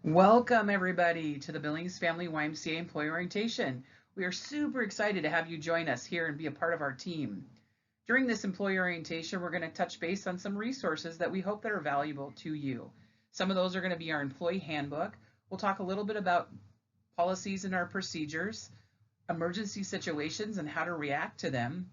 Welcome everybody to the Billings Family YMCA Employee Orientation. We are super excited to have you join us here and be a part of our team. During this employee orientation, we're going to touch base on some resources that we hope that are valuable to you. Some of those are going to be our employee handbook. We'll talk a little bit about policies and our procedures, emergency situations and how to react to them.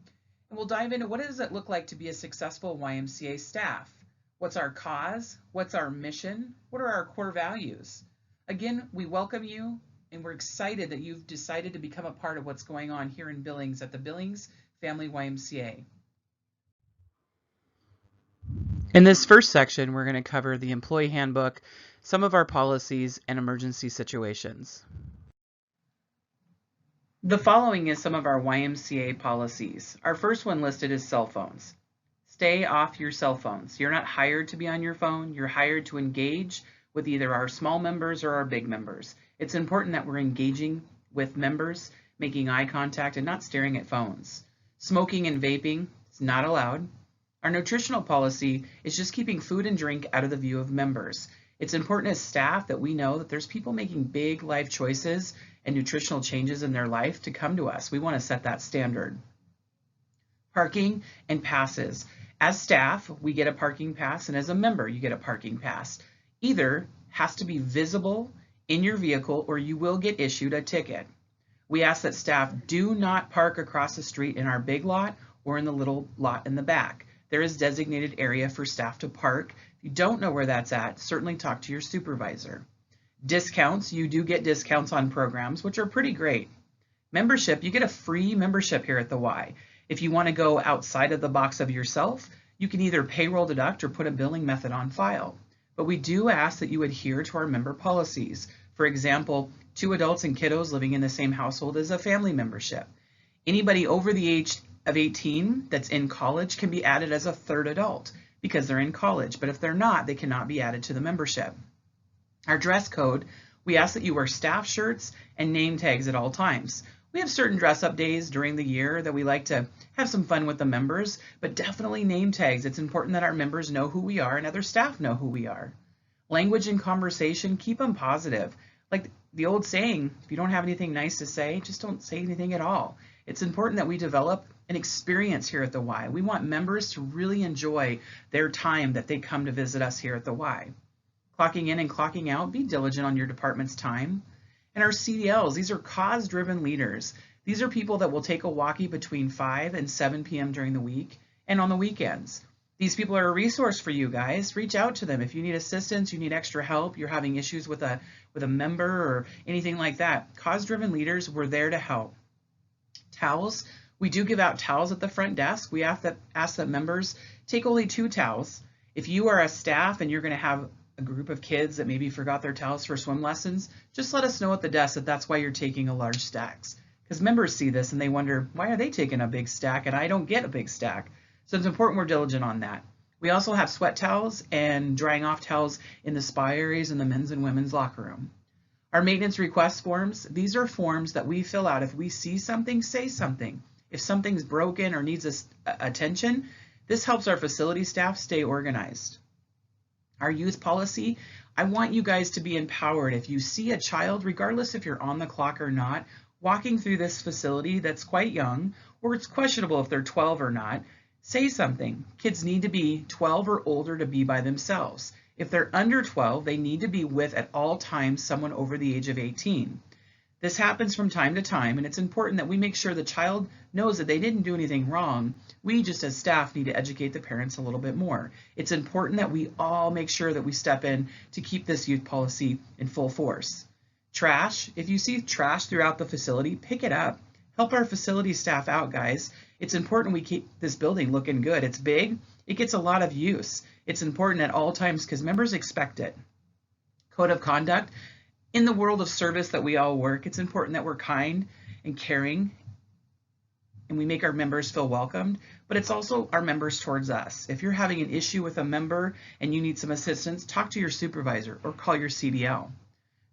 And we'll dive into what does it look like to be a successful YMCA staff? What's our cause? What's our mission? What are our core values? Again, we welcome you and we're excited that you've decided to become a part of what's going on here in Billings at the Billings Family YMCA. In this first section, we're going to cover the employee handbook, some of our policies, and emergency situations. The following is some of our YMCA policies. Our first one listed is cell phones. Stay off your cell phones. You're not hired to be on your phone. You're hired to engage with either our small members or our big members. It's important that we're engaging with members, making eye contact and not staring at phones. Smoking and vaping is not allowed. Our nutritional policy is just keeping food and drink out of the view of members. It's important as staff that we know that there's people making big life choices and nutritional changes in their life to come to us. We want to set that standard. Parking and passes. As staff, we get a parking pass, and as a member, you get a parking pass. Either has to be visible in your vehicle or you will get issued a ticket. We ask that staff do not park across the street in our big lot or in the little lot in the back. There is designated area for staff to park. If you don't know where that's at, certainly talk to your supervisor. Discounts, you do get discounts on programs, which are pretty great. Membership, you get a free membership here at the Y. If you want to go outside of the box of yourself, you can either payroll deduct or put a billing method on file. But we do ask that you adhere to our member policies. For example, 2 adults and kiddos living in the same household is a family membership. Anybody over the age of 18 that's in college can be added as a 3rd adult because they're in college, but if they're not, they cannot be added to the membership. Our dress code, we ask that you wear staff shirts and name tags at all times. We have certain dress-up days during the year that we like to have some fun with the members, but definitely name tags. It's important that our members know who we are and other staff know who we are. Language and conversation, keep them positive. Like the old saying, if you don't have anything nice to say, just don't say anything at all. It's important that we develop an experience here at the Y. We want members to really enjoy their time that they come to visit us here at the Y. Clocking in and clocking out, be diligent on your department's time. And our CDLs, these are cause-driven leaders. These are people that will take a walkie between 5 and 7 p.m. during the week and on the weekends. These people are a resource for you guys. Reach out to them. If you need assistance, you need extra help, you're having issues with a member or anything like that. Cause-driven leaders, we're there to help. Towels, we do give out towels at the front desk. We ask that members take only 2 towels. If you are a staff and you're going to have a group of kids that maybe forgot their towels for swim lessons, just let us know at the desk that that's why you're taking a large stacks. Because members see this and they wonder, why are they taking a big stack and I don't get a big stack? So it's important we're diligent on that. We also have sweat towels and drying off towels in the spa areas in the men's and women's locker room. Our maintenance request forms, these are forms that we fill out. If we see something, say something. If something's broken or needs attention, this helps our facility staff stay organized. Our youth policy, I want you guys to be empowered. If you see a child, regardless if you're on the clock or not, walking through this facility that's quite young, or it's questionable if they're 12 or not, say something. Kids need to be 12 or older to be by themselves. If they're under 12, they need to be with at all times someone over the age of 18. This happens from time to time, and it's important that we make sure the child knows that they didn't do anything wrong. We just as staff need to educate the parents a little bit more. It's important that we all make sure that we step in to keep this youth policy in full force. Trash, if you see trash throughout the facility, pick it up. Help our facility staff out, guys. It's important we keep this building looking good. It's big, it gets a lot of use. It's important at all times because members expect it. Code of conduct. In the world of service that we all work, it's important that we're kind and caring and we make our members feel welcomed, but it's also our members towards us. If you're having an issue with a member and you need some assistance, talk to your supervisor or call your CDL.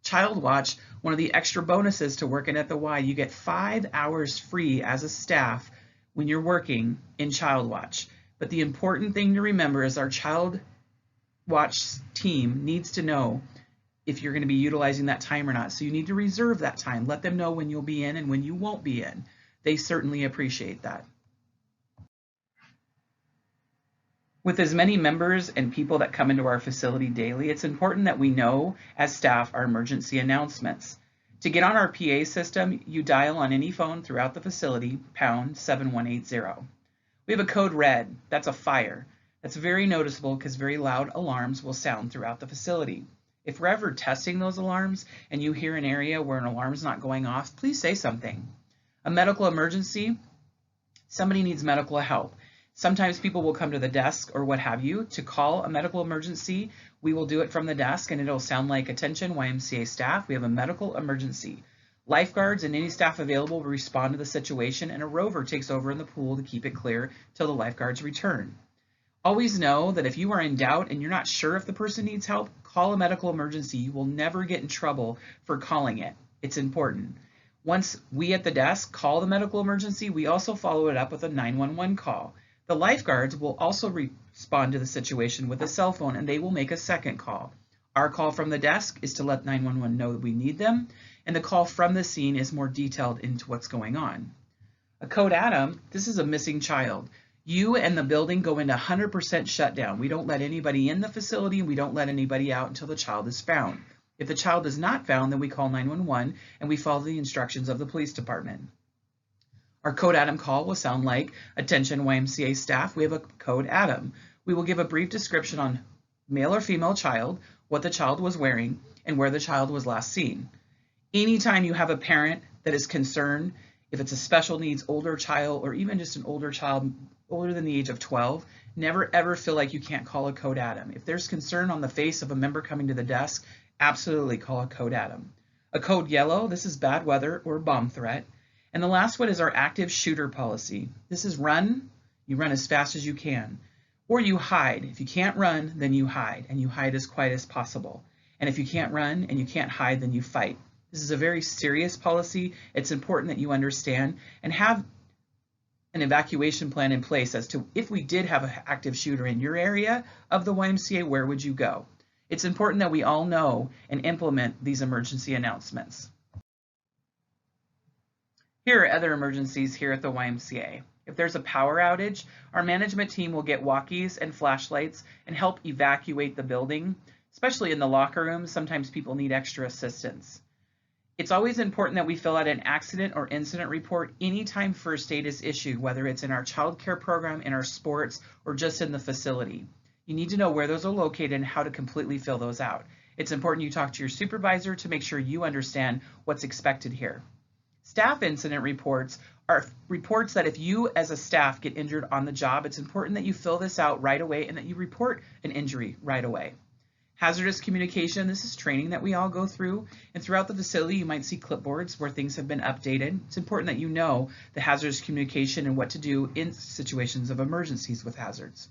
Child Watch, one of the extra bonuses to working at the Y, you get 5 hours free as a staff when you're working in Child Watch. But the important thing to remember is our Child Watch team needs to know if you're going to be utilizing that time or not. So you need to reserve that time. Let them know when you'll be in and when you won't be in. They certainly appreciate that. With as many members and people that come into our facility daily, it's important that we know as staff our emergency announcements. To get on our PA system, you dial on any phone throughout the facility, pound 7180. We have a code red, that's a fire. That's very noticeable because very loud alarms will sound throughout the facility. If we're ever testing those alarms and you hear an area where an alarm's not going off, please say something. A medical emergency, somebody needs medical help. Sometimes people will come to the desk or what have you to call a medical emergency. We will do it from the desk and it'll sound like, attention YMCA staff, we have a medical emergency. Lifeguards and any staff available will respond to the situation, and a rover takes over in the pool to keep it clear till the lifeguards return. Always know that if you are in doubt and you're not sure if the person needs help, call a medical emergency. You will never get in trouble for calling it. It's important. Once we at the desk call the medical emergency, we also follow it up with a 911 call. The lifeguards will also respond to the situation with a cell phone, and they will make a second call. Our call from the desk is to let 911 know that we need them, and the call from the scene is more detailed into what's going on. A code ATM, this is a missing child. You and the building go into 100% shutdown. We don't let anybody in the facility, and we don't let anybody out until the child is found. If the child is not found, then we call 911 and we follow the instructions of the police department. Our code ATM call will sound like, attention YMCA staff, we have a code ATM. We will give a brief description on male or female child, what the child was wearing, and where the child was last seen. Anytime you have a parent that is concerned, if it's a special needs older child or even just an older child older than the age of 12, never ever feel like you can't call a code ATM. If there's concern on the face of a member coming to the desk, absolutely call a code ATM. A code yellow, this is bad weather or bomb threat. And the last one is our active shooter policy. This is run, you run as fast as you can, or you hide. If you can't run, then you hide, and you hide as quiet as possible. And if you can't run and you can't hide, then you fight. This is a very serious policy. It's important that you understand and have an evacuation plan in place as to if we did have an active shooter in your area of the YMCA, where would you go? It's important that we all know and implement these emergency announcements. Here are other emergencies here at the YMCA. If there's a power outage, our management team will get walkies and flashlights and help evacuate the building, especially in the locker rooms. Sometimes people need extra assistance. It's always important that we fill out an accident or incident report anytime first aid is issued, whether it's in our child care program, in our sports, or just in the facility. You need to know where those are located and how to completely fill those out. It's important you talk to your supervisor to make sure you understand what's expected here. Staff incident reports are reports that if you as a staff get injured on the job, it's important that you fill this out right away and that you report an injury right away. Hazardous communication, this is training that we all go through, and throughout the facility you might see clipboards where things have been updated. It's important that you know the hazardous communication and what to do in situations of emergencies with hazards.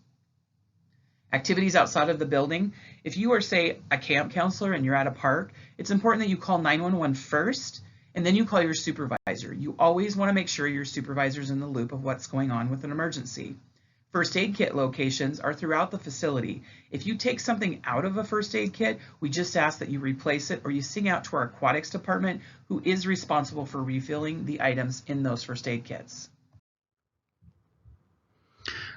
Activities outside of the building, if you are, say, a camp counselor and you're at a park, it's important that you call 911 first, and then you call your supervisor. You always want to make sure your supervisor's in the loop of what's going on with an emergency. First aid kit locations are throughout the facility. If you take something out of a first aid kit, we just ask that you replace it or you sing out to our aquatics department, who is responsible for refilling the items in those first aid kits.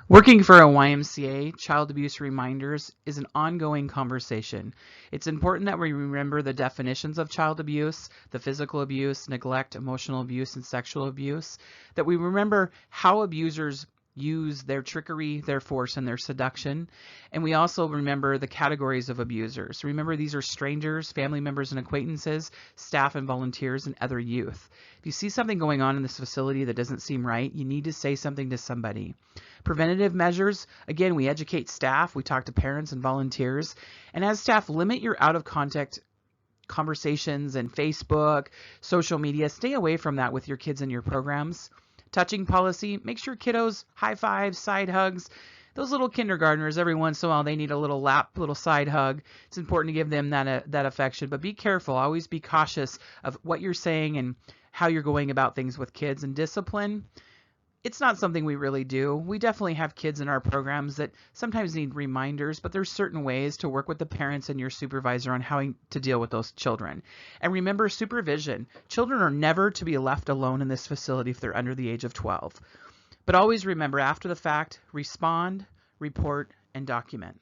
Working for a YMCA, Child Abuse Reminders, is an ongoing conversation. It's important that we remember the definitions of child abuse, the physical abuse, neglect, emotional abuse, and sexual abuse, that we remember how abusers use their trickery, their force, and their seduction. And we also remember the categories of abusers. Remember, these are strangers, family members and acquaintances, staff and volunteers, and other youth. If you see something going on in this facility that doesn't seem right, you need to say something to somebody. Preventative measures, again, we educate staff, we talk to parents and volunteers, and as staff, limit your out-of-contact conversations and Facebook, social media. Stay away from that with your kids and your programs. Touching policy, make sure kiddos, high fives, side hugs. Those little kindergartners, every once in a while, they need a little lap, little side hug. It's important to give them that affection, but be careful. Always be cautious of what you're saying and how you're going about things with kids. And discipline, It's not something we really do. We definitely have kids in our programs that sometimes need reminders, but there's certain ways to work with the parents and your supervisor on how to deal with those children. And remember supervision. Children are never to be left alone in this facility if they're under the age of 12. But always remember, after the fact, respond, report, and document.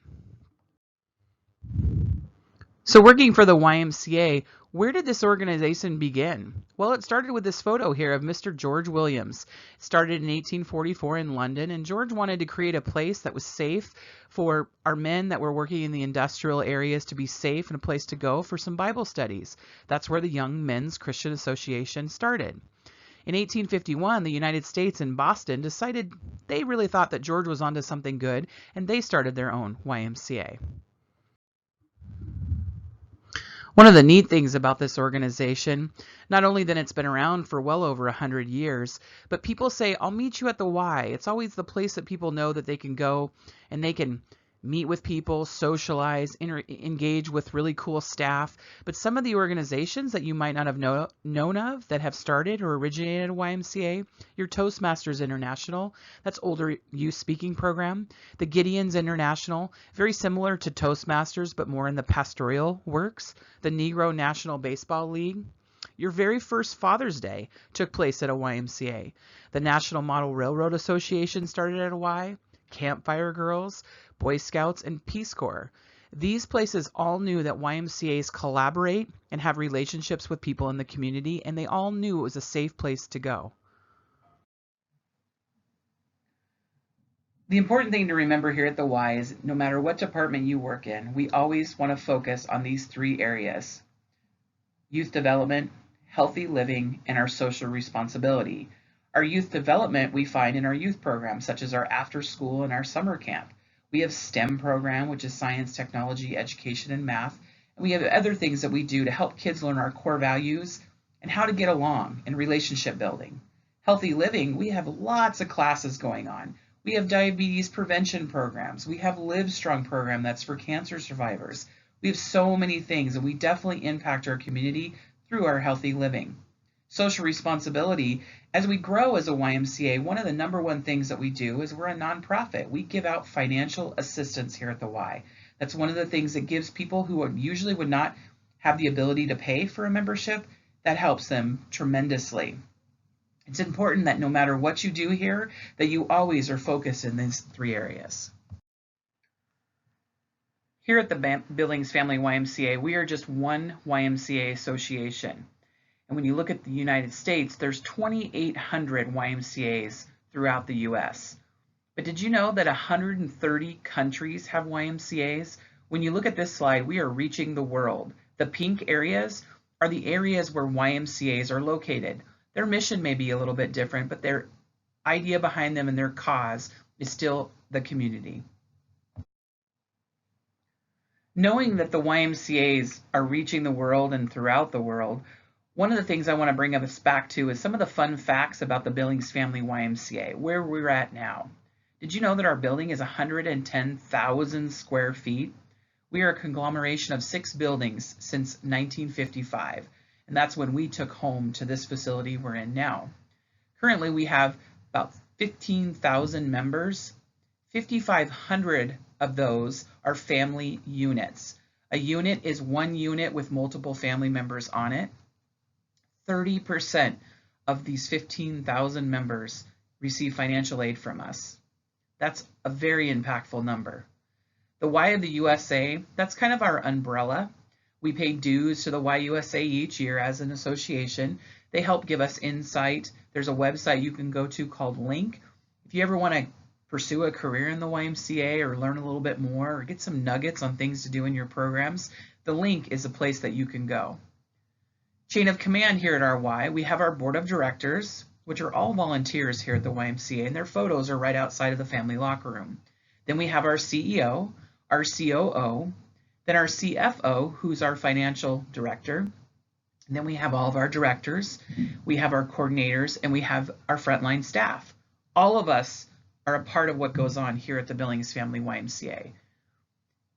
So working for the YMCA, where did this organization begin? Well, it started with this photo here of Mr. George Williams. It started in 1844 in London, and George wanted to create a place that was safe for our men that were working in the industrial areas to be safe and a place to go for some Bible studies. That's where the Young Men's Christian Association started. In 1851, the United States and Boston decided they really thought that George was onto something good, and they started their own YMCA. One of the neat things about this organization, not only that it's been around for well over 100 years, but people say, I'll meet you at the Y. It's always the place that people know that they can go and they can meet with people, socialize, engage with really cool staff. But some of the organizations that you might not have known of that have started or originated a YMCA, your Toastmasters International, that's older youth speaking program. The Gideons International, very similar to Toastmasters, but more in the pastoral works. The Negro National Baseball League. Your very first Father's Day took place at a YMCA. The National Model Railroad Association started at a Y. Campfire Girls, Boy Scouts, and Peace Corps. These places all knew that YMCAs collaborate and have relationships with people in the community, and they all knew it was a safe place to go. The important thing to remember here at the Y is no matter what department you work in, we always want to focus on these three areas: youth development, healthy living, and our social responsibility. Our youth development we find in our youth programs, such as our after school and our summer camp. We have STEM program, which is science, technology, education, and math. And we have other things that we do to help kids learn our core values and how to get along in relationship building. Healthy living, we have lots of classes going on. We have diabetes prevention programs. We have Live Strong program that's for cancer survivors. We have so many things, and we definitely impact our community through our healthy living. Social responsibility, as we grow as a YMCA, one of the number one things that we do is we're a nonprofit. We give out financial assistance here at the Y. That's one of the things that gives people who usually would not have the ability to pay for a membership, that helps them tremendously. It's important that no matter what you do here, that you always are focused in these three areas. Here at the Billings Family YMCA, we are just one YMCA association. And when you look at the United States, there's 2,800 YMCAs throughout the US. But did you know that 130 countries have YMCAs? When you look at this slide, we are reaching the world. The pink areas are the areas where YMCAs are located. Their mission may be a little bit different, but their idea behind them and their cause is still the community. Knowing that the YMCAs are reaching the world and throughout the world, one of the things I want to bring us back to is some of the fun facts about the Billings Family YMCA, where we're at now. Did you know that our building is 110,000 square feet? We are a conglomeration of 6 buildings since 1955, and that's when we took home to this facility we're in now. Currently, we have about 15,000 members. 5,500 of those are family units. A unit is one unit with multiple family members on it. 30% of these 15,000 members receive financial aid from us. That's a very impactful number. The Y of the USA, that's kind of our umbrella. We pay dues to the YUSA each year as an association. They help give us insight. There's a website you can go to called Link. If you ever want to pursue a career in the YMCA or learn a little bit more or get some nuggets on things to do in your programs, the Link is a place that you can go. Chain of command here at our Y, we have our board of directors, which are all volunteers here at the YMCA, and their photos are right outside of the family locker room. Then we have our CEO, our COO, then our CFO, who's our financial director. And then we have all of our directors, we have our coordinators, and we have our frontline staff. All of us are a part of what goes on here at the Billings Family YMCA.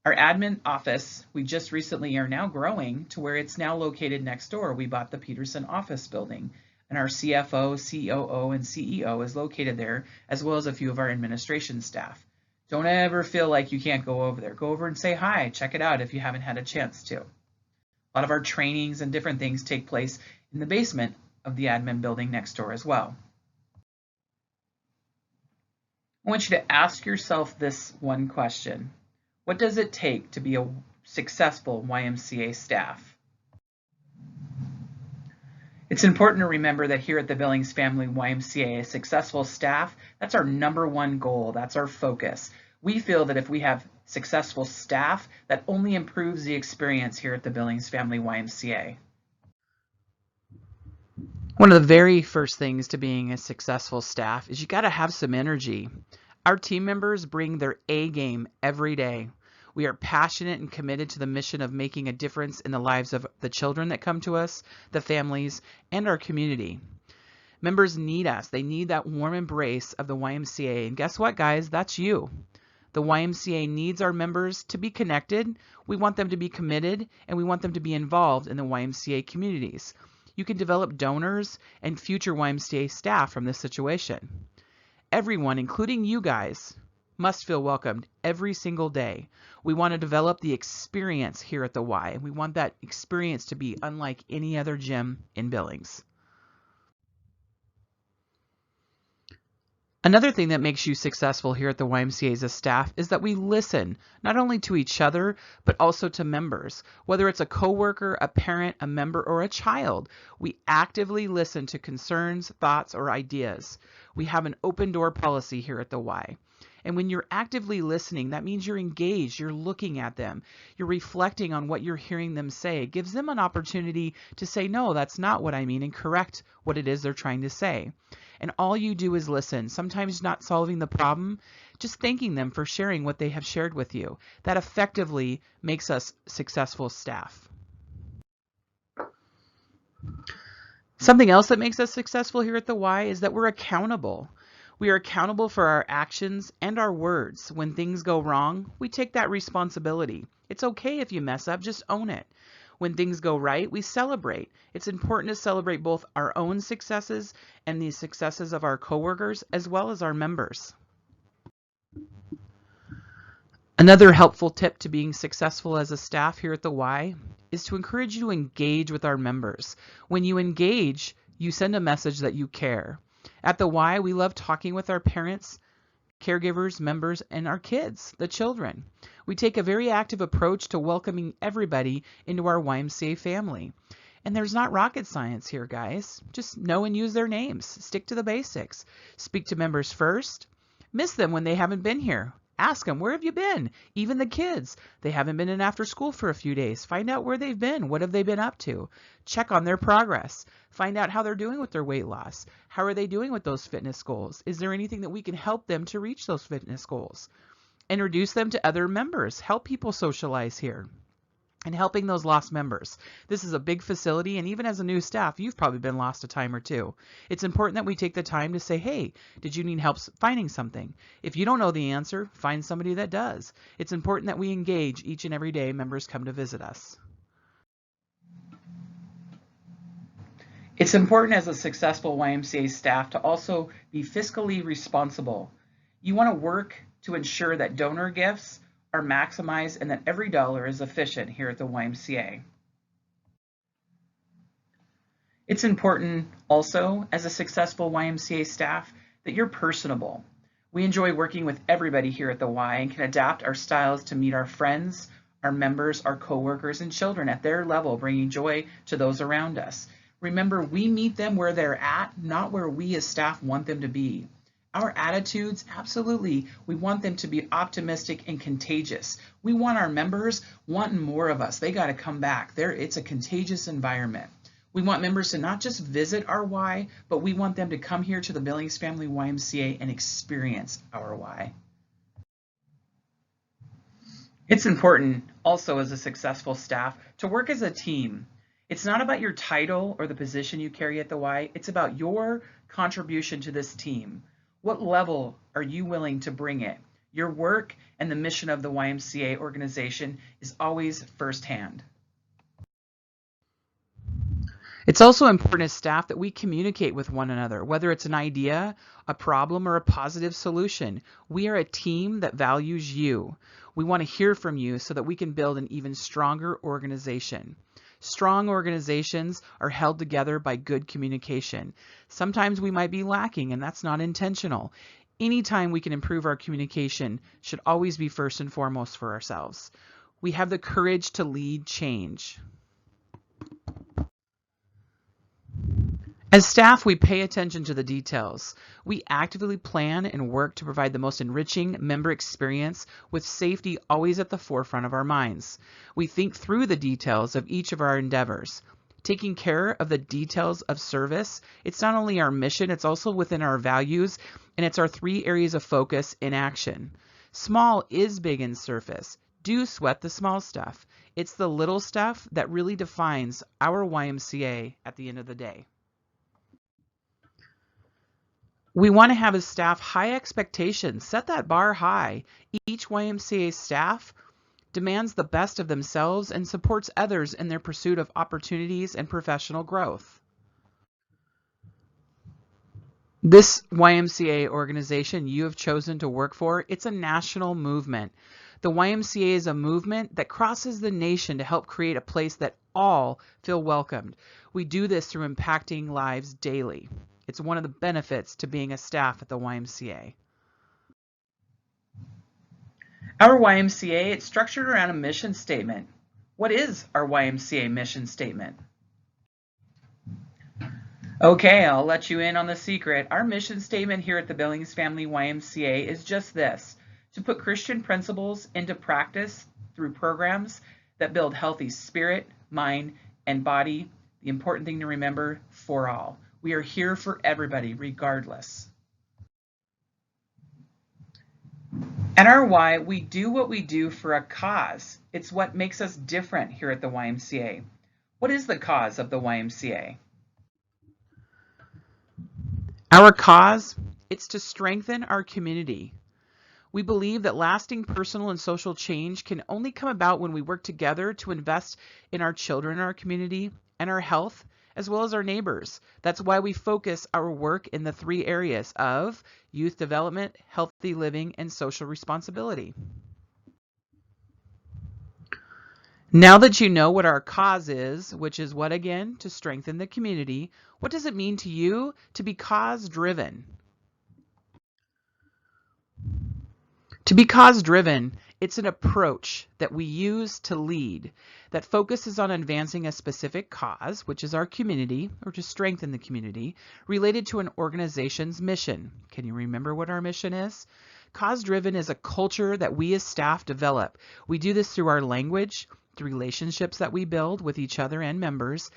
Our admin office, we just recently are now growing to where it's now located next door. We bought the Peterson office building. and our CFO, COO, and CEO is located there, as well as a few of our administration staff. Don't ever feel like you can't go over there. Go over and say hi, check it out if you haven't had a chance to. A lot of our trainings and different things take place in the basement of the admin building next door as well. I want you to ask yourself this one question. What does it take to be a successful YMCA staff? It's important to remember that here at the Billings Family YMCA, a successful staff, that's our #1 goal, that's our focus. We feel that if we have successful staff, that only improves the experience here at the Billings Family YMCA. One of the very first things to being a successful staff is you got to have some energy. Our team members bring their A game every day. We are passionate and committed to the mission of making a difference in the lives of the children that come to us, the families, and our community. Members need us. They need that warm embrace of the YMCA. And guess what, guys? That's you. The YMCA needs our members to be connected. We want them to be committed, and we want them to be involved in the YMCA communities. You can develop donors and future YMCA staff from this situation. Everyone, including you guys, must feel welcomed every single day. We want to develop the experience here at the Y. We want that experience to be unlike any other gym in Billings. Another thing that makes you successful here at the YMCA as a staff is that we listen, not only to each other, but also to members. Whether it's a coworker, a parent, a member, or a child, we actively listen to concerns, thoughts, or ideas. We have an open door policy here at the Y. And when you're actively listening, that means you're engaged, you're looking at them, you're reflecting on what you're hearing them say. It gives them an opportunity to say, no, that's not what I mean, and correct what it is they're trying to say. And all you do is listen, sometimes not solving the problem, just thanking them for sharing what they have shared with you. That effectively makes us successful staff. Something else that makes us successful here at the Y is that we're accountable. We are accountable for our actions and our words. When things go wrong, we take that responsibility. It's okay if you mess up, just own it. When things go right, we celebrate. It's important to celebrate both our own successes and the successes of our coworkers as well as our members. Another helpful tip to being successful as a staff here at the Y is to encourage you to engage with our members. When you engage, you send a message that you care. At the Y, we love talking with our parents, caregivers, members, and our kids, the children. We take a very active approach to welcoming everybody into our YMCA family. And there's not rocket science here, guys. Just know and use their names. Stick to the basics. Speak to members first. Miss them when they haven't been here. Ask them, where have you been? Even the kids. They haven't been in after school for a few days. Find out where they've been. What have they been up to? Check on their progress. Find out how they're doing with their weight loss. How are they doing with those fitness goals? Is there anything that we can help them to reach those fitness goals? Introduce them to other members. Help people socialize here. And helping those lost members. This is a big facility, and even as a new staff, you've probably been lost a time or two. It's important that we take the time to say, hey, did you need help finding something? If you don't know the answer, find somebody that does. It's important that we engage each and every day members come to visit us. It's important as a successful YMCA staff to also be fiscally responsible. You want to work to ensure that donor gifts are maximized and that every dollar is efficient here at the YMCA. It's important also as a successful YMCA staff that you're personable. We enjoy working with everybody here at the Y and can adapt our styles to meet our friends, our members, our coworkers, and children at their level, bringing joy to those around us. Remember, we meet them where they're at, not where we as staff want them to be. Our attitudes, absolutely, we want them to be optimistic and contagious. We want our members wanting more of us. They got to come back. It's a contagious environment. We want members to not just visit our Y, but we want them to come here to the Billings Family YMCA and experience our Y. It's important also as a successful staff to work as a team. It's not about your title or the position you carry at the Y. It's about your contribution to this team. What level are you willing to bring it? Your work and the mission of the YMCA organization is always firsthand. It's also important as staff that we communicate with one another, whether it's an idea, a problem, or a positive solution. We are a team that values you. We want to hear from you so that we can build an even stronger organization. Strong organizations are held together by good communication. Sometimes we might be lacking, and that's not intentional. Anytime we can improve our communication should always be first and foremost for ourselves. We have the courage to lead change. As staff, we pay attention to the details. We actively plan and work to provide the most enriching member experience with safety always at the forefront of our minds. We think through the details of each of our endeavors. Taking care of the details of service, it's not only our mission, it's also within our values, and it's our 3 areas of focus in action. Small is big in surface. Do sweat the small stuff. It's the little stuff that really defines our YMCA at the end of the day. We want to have as staff high expectations. Set that bar high. Each YMCA staff demands the best of themselves and supports others in their pursuit of opportunities and professional growth. This YMCA organization you have chosen to work for, it's a national movement. The YMCA is a movement that crosses the nation to help create a place that all feel welcomed. We do this through impacting lives daily. It's one of the benefits to being a staff at the YMCA. Our YMCA, it's structured around a mission statement. What is our YMCA mission statement? Okay, I'll let you in on the secret. Our mission statement here at the Billings Family YMCA is just this: to put Christian principles into practice through programs that build healthy spirit, mind, and body. The important thing to remember, for all. We are here for everybody, regardless. At our Y, we do what we do for a cause. It's what makes us different here at the YMCA. What is the cause of the YMCA? Our cause, it's to strengthen our community. We believe that lasting personal and social change can only come about when we work together to invest in our children in our community and our health, as well as our neighbors. That's why we focus our work in the 3 areas of youth development, healthy living, and social responsibility. Now that you know what our cause is, which is what again? To strengthen the community, what does it mean to you to be cause-driven? To be cause-driven, it's an approach that we use to lead that focuses on advancing a specific cause, which is our community, or to strengthen the community, related to an organization's mission. Can you remember what our mission is? Cause-driven is a culture that we as staff develop. We do this through our language, through relationships that we build with each other and members,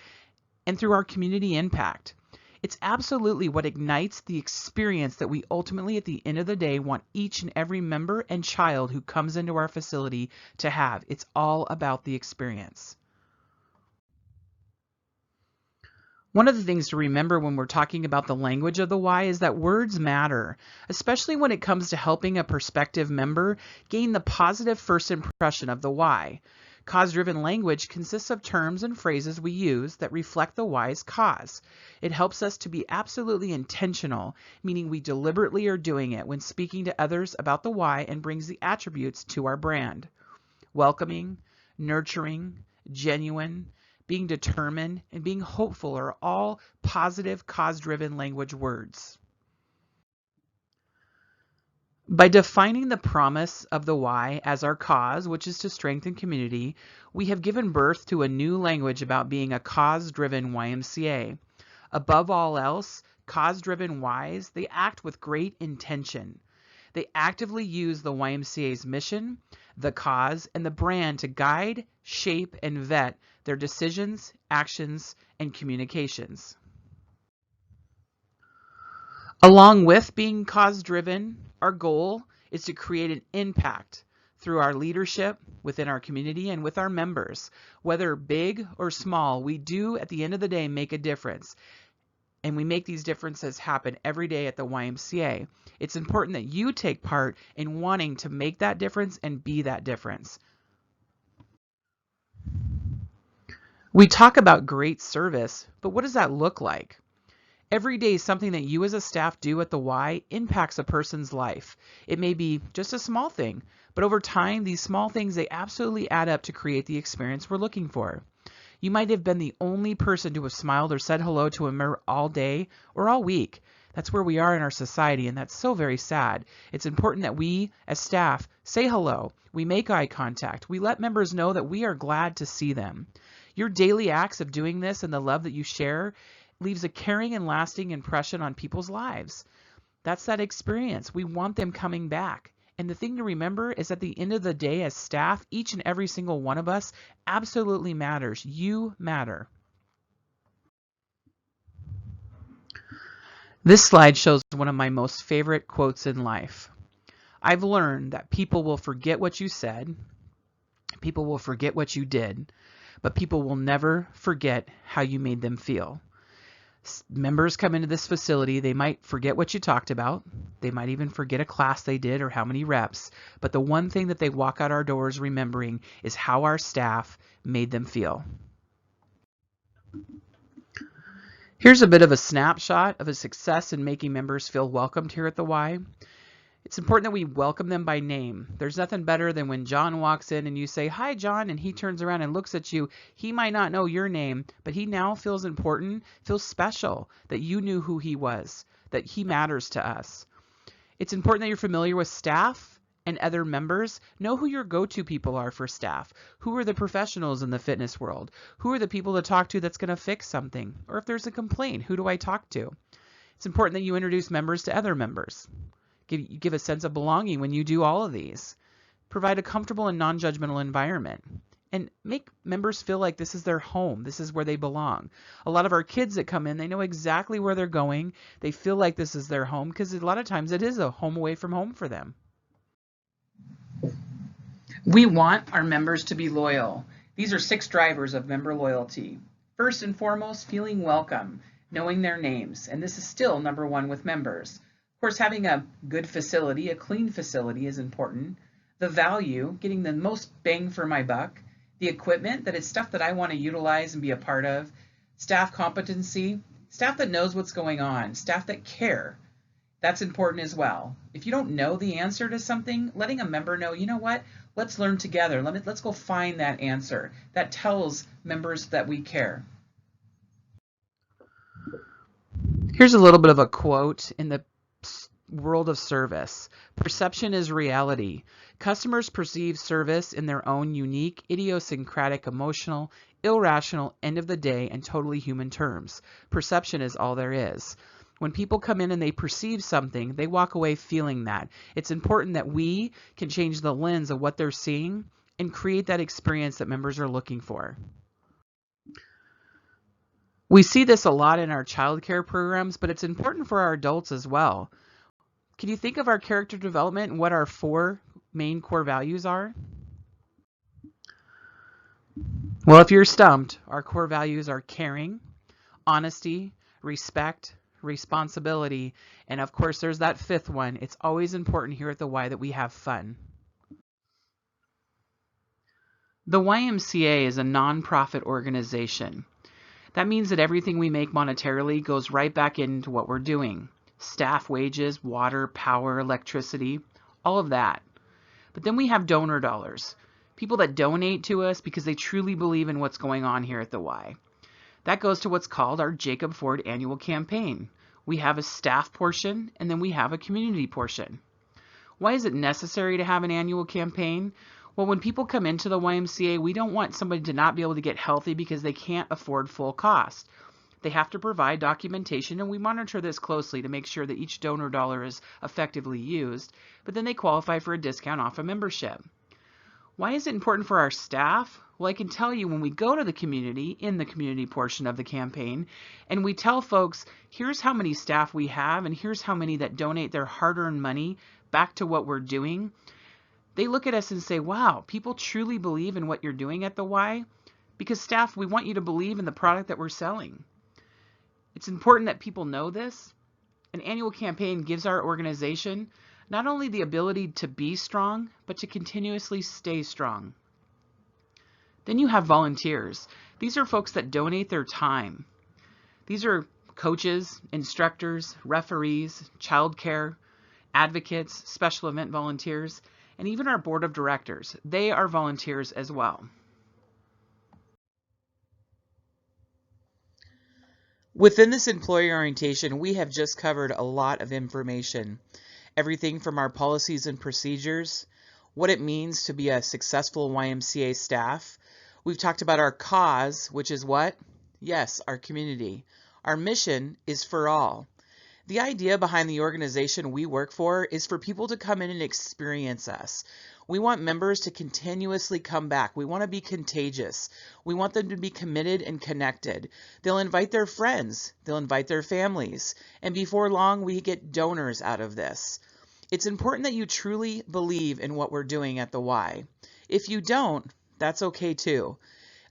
and through our community impact. It's absolutely what ignites the experience that we ultimately, at the end of the day, want each and every member and child who comes into our facility to have. It's all about the experience. One of the things to remember when we're talking about the language of the Y is that words matter, especially when it comes to helping a prospective member gain the positive first impression of the Y. Cause-driven language consists of terms and phrases we use that reflect the Y's cause. It helps us to be absolutely intentional, meaning we deliberately are doing it when speaking to others about the Y, and brings the attributes to our brand. Welcoming, nurturing, genuine, being determined, and being hopeful are all positive cause-driven language words. By defining the promise of the Y as our cause, which is to strengthen community, we have given birth to a new language about being a cause-driven YMCA. Above all else, cause-driven Ys, they act with great intention. They actively use the YMCA's mission, the cause, and the brand to guide, shape, and vet their decisions, actions, and communications. Along with being cause-driven, our goal is to create an impact through our leadership within our community and with our members. Whether big or small, we do at the end of the day make a difference. And we make these differences happen every day at the YMCA. It's important that you take part in wanting to make that difference and be that difference. We talk about great service, but what does that look like? Every day, something that you as a staff do at the Y impacts a person's life. It may be just a small thing, but over time, these small things, they absolutely add up to create the experience we're looking for. You might have been the only person to have smiled or said hello to a member all day or all week. That's where we are in our society, and that's so very sad. It's important that we, as staff, say hello. We make eye contact. We let members know that we are glad to see them. Your daily acts of doing this and the love that you share leaves a caring and lasting impression on people's lives. That's that experience. We want them coming back. And the thing to remember is at the end of the day, as staff, each and every single one of us absolutely matters. You matter. This slide shows one of my most favorite quotes in life. I've learned that people will forget what you said, people will forget what you did, but people will never forget how you made them feel. Members come into this facility, they might forget what you talked about, they might even forget a class they did or how many reps, but the one thing that they walk out our doors remembering is how our staff made them feel. Here's a bit of a snapshot of a success in making members feel welcomed here at the Y. It's important that we welcome them by name. There's nothing better than when John walks in and you say, "Hi, John," and he turns around and looks at you. He might not know your name, but he now feels important, feels special, that you knew who he was, that he matters to us. It's important that you're familiar with staff and other members. Know who your go-to people are for staff. Who are the professionals in the fitness world? Who are the people to talk to that's going to fix something? Or if there's a complaint, who do I talk to? It's important that you introduce members to other members. Give a sense of belonging when you do all of these. Provide a comfortable and non-judgmental environment. And make members feel like this is their home. This is where they belong. A lot of our kids that come in, they know exactly where they're going. They feel like this is their home because a lot of times it is a home away from home for them. We want our members to be loyal. These are 6 drivers of member loyalty. First and foremost, feeling welcome, knowing their names. And this is still number 1 with members. Of course, having a good facility, a clean facility is important. The value, getting the most bang for my buck. The equipment, that it's stuff that I want to utilize and be a part of. Staff competency, staff that knows what's going on, staff that care. That's important as well. If you don't know the answer to something, letting a member know, you know what, let's learn together. Let's go find that answer. That tells members that we care. Here's a little bit of a quote in the world of service. Perception is reality. Customers perceive service in their own unique, idiosyncratic, emotional, irrational, end of the day, and totally human terms. Perception is all there is. When people come in and they perceive something, they walk away feeling that. It's important that we can change the lens of what they're seeing and create that experience that members are looking for. We see this a lot in our child care programs, but it's important for our adults as well. Can you think of our character development and what our 4 main core values are? Well, if you're stumped, our core values are caring, honesty, respect, responsibility, and of course there's that 5th one. It's always important here at the Y that we have fun. The YMCA is a nonprofit organization. That means that everything we make monetarily goes right back into what we're doing. Staff wages, water, power, electricity, all of that. But then we have donor dollars, people that donate to us because they truly believe in what's going on here at the Y. That goes to what's called our Jacob Ford annual campaign. We have a staff portion and then we have a community portion. Why is it necessary to have an annual campaign? Well, when people come into the YMCA, we don't want somebody to not be able to get healthy because they can't afford full cost. They have to provide documentation, and we monitor this closely to make sure that each donor dollar is effectively used, but then they qualify for a discount off a membership. Why is it important for our staff? Well, I can tell you when we go to the community, in the community portion of the campaign, and we tell folks, here's how many staff we have, and here's how many that donate their hard-earned money back to what we're doing, they look at us and say, wow, people truly believe in what you're doing at the Y, because staff, we want you to believe in the product that we're selling. It's important that people know this. An annual campaign gives our organization not only the ability to be strong, but to continuously stay strong. Then you have volunteers. These are folks that donate their time. These are coaches, instructors, referees, childcare, advocates, special event volunteers, and even our board of directors. They are volunteers as well. Within this employee orientation, we have just covered a lot of information. Everything from our policies and procedures, what it means to be a successful YMCA staff. We've talked about our cause, which is what? Yes, our community. Our mission is for all. The idea behind the organization we work for is for people to come in and experience us. We want members to continuously come back. We want to be contagious. We want them to be committed and connected. They'll invite their friends. They'll invite their families. And before long, we get donors out of this. It's important that you truly believe in what we're doing at the Y. If you don't, that's okay too.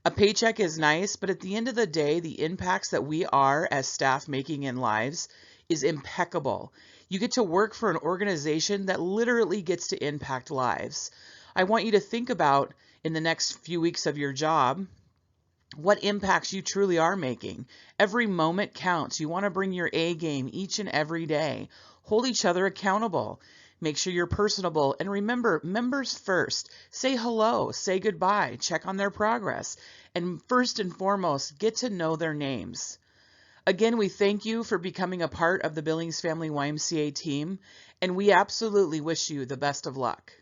A paycheck is nice, but at the end of the day, the impacts that we are as staff making in lives is impeccable. You get to work for an organization that literally gets to impact lives. I want you to think about, in the next few weeks of your job, what impacts you truly are making. Every moment counts. You want to bring your A game each and every day. Hold each other accountable. Make sure you're personable. And remember, members first. Say hello, say goodbye, check on their progress. And first and foremost, get to know their names. Again, we thank you for becoming a part of the Billings Family YMCA team, and we absolutely wish you the best of luck.